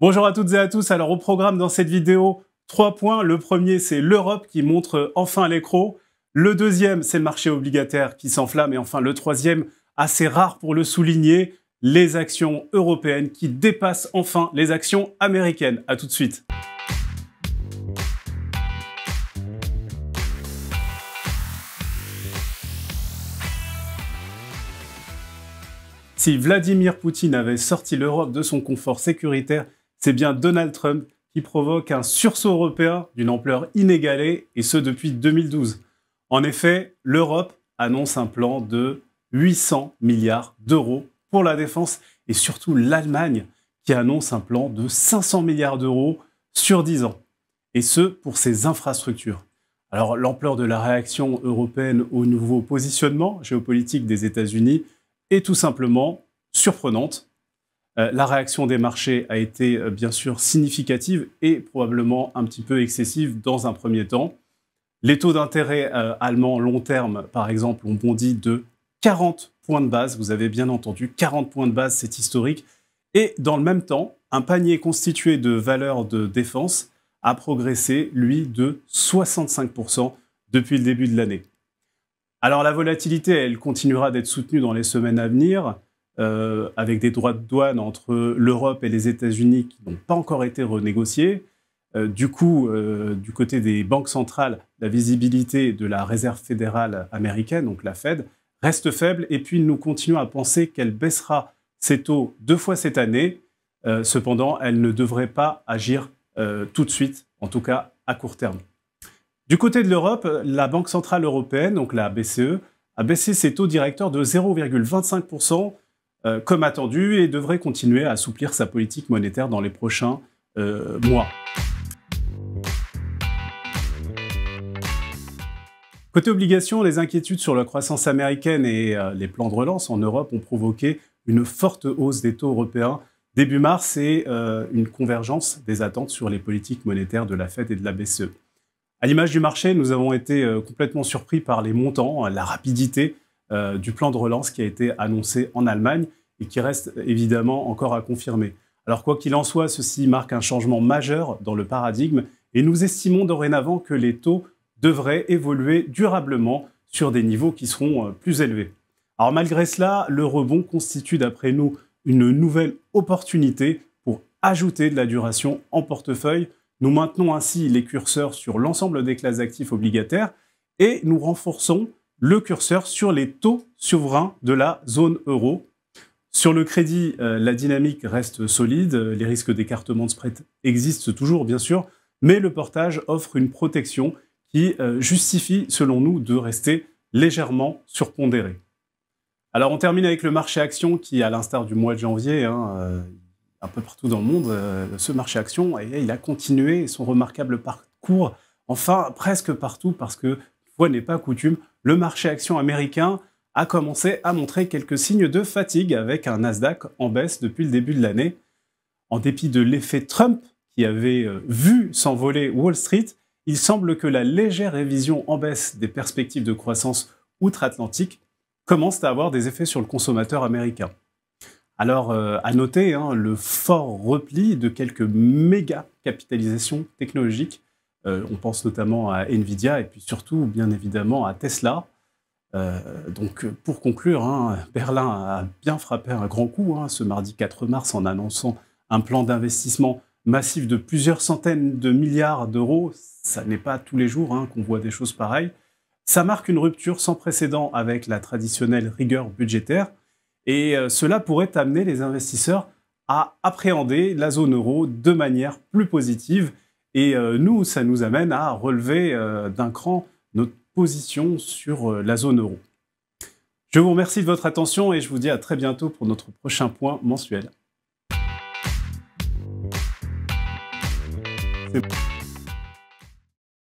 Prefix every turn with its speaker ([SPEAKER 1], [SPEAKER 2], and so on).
[SPEAKER 1] Bonjour à toutes et à tous. Alors au programme dans cette vidéo, 3 points. Le premier, c'est l'Europe qui montre enfin les crocs. Le deuxième, c'est le marché obligataire qui s'enflamme. Et enfin, le troisième, assez rare pour le souligner, les actions européennes qui dépassent enfin les actions américaines. À tout de suite. Si Vladimir Poutine avait sorti l'Europe de son confort sécuritaire, c'est bien Donald Trump qui provoque un sursaut européen d'une ampleur inégalée, et ce depuis 2012. En effet, l'Europe annonce un plan de 800 milliards d'euros pour la défense, et surtout l'Allemagne qui annonce un plan de 500 milliards d'euros sur 10 ans, et ce pour ses infrastructures. Alors l'ampleur de la réaction européenne au nouveau positionnement géopolitique des États-Unis est tout simplement surprenante. La réaction des marchés a été bien sûr significative et probablement un petit peu excessive dans un premier temps. Les taux d'intérêt allemands long terme, par exemple, ont bondi de 40 points de base. Vous avez bien entendu, 40 points de base, c'est historique. Et dans le même temps, un panier constitué de valeurs de défense a progressé, lui, de 65% depuis le début de l'année. Alors la volatilité, elle continuera d'être soutenue dans les semaines à venir, avec des droits de douane entre l'Europe et les États-Unis qui n'ont pas encore été renégociés. Du côté des banques centrales, la visibilité de la Réserve fédérale américaine, donc la Fed, reste faible. Et puis nous continuons à penser qu'elle baissera ses taux 2 fois cette année. Cependant, elle ne devrait pas agir tout de suite, en tout cas à court terme. Du côté de l'Europe, la Banque centrale européenne, donc la BCE, a baissé ses taux directeurs de 0,25% comme attendu et devrait continuer à assouplir sa politique monétaire dans les prochains mois. Côté obligations, les inquiétudes sur la croissance américaine et les plans de relance en Europe ont provoqué une forte hausse des taux européens début mars et une convergence des attentes sur les politiques monétaires de la Fed et de la BCE. À l'image du marché, nous avons été complètement surpris par les montants, la rapidité du plan de relance qui a été annoncé en Allemagne et qui reste évidemment encore à confirmer. Alors quoi qu'il en soit, ceci marque un changement majeur dans le paradigme et nous estimons dorénavant que les taux devraient évoluer durablement sur des niveaux qui seront plus élevés. Alors malgré cela, le rebond constitue d'après nous une nouvelle opportunité pour ajouter de la duration en portefeuille. Nous maintenons ainsi les curseurs sur l'ensemble des classes d'actifs obligataires et nous renforçons le curseur sur les taux souverains de la zone euro. Sur le crédit, la dynamique reste solide, les risques d'écartement de spread existent toujours bien sûr, mais le portage offre une protection qui justifie selon nous de rester légèrement surpondéré. Alors on termine avec le marché action qui, à l'instar du mois de janvier, un peu partout dans le monde, ce marché action, il a continué son remarquable parcours, enfin presque partout, parce que, une fois n'est pas coutume, le marché action américain a commencé à montrer quelques signes de fatigue avec un Nasdaq en baisse depuis le début de l'année. En dépit de l'effet Trump qui avait vu s'envoler Wall Street, il semble que la légère révision en baisse des perspectives de croissance outre-Atlantique commence à avoir des effets sur le consommateur américain. Alors, à noter le fort repli de quelques méga capitalisations technologiques. On pense notamment à Nvidia et puis surtout, bien évidemment, à Tesla. Donc, pour conclure, Berlin a bien frappé un grand coup ce mardi 4 mars en annonçant un plan d'investissement massif de plusieurs centaines de milliards d'euros. Ça n'est pas tous les jours qu'on voit des choses pareilles. Ça marque une rupture sans précédent avec la traditionnelle rigueur budgétaire. Et cela pourrait amener les investisseurs à appréhender la zone euro de manière plus positive. Et nous, ça nous amène à relever d'un cran notre position sur la zone euro. Je vous remercie de votre attention et je vous dis à très bientôt pour notre prochain point mensuel. C'est bon.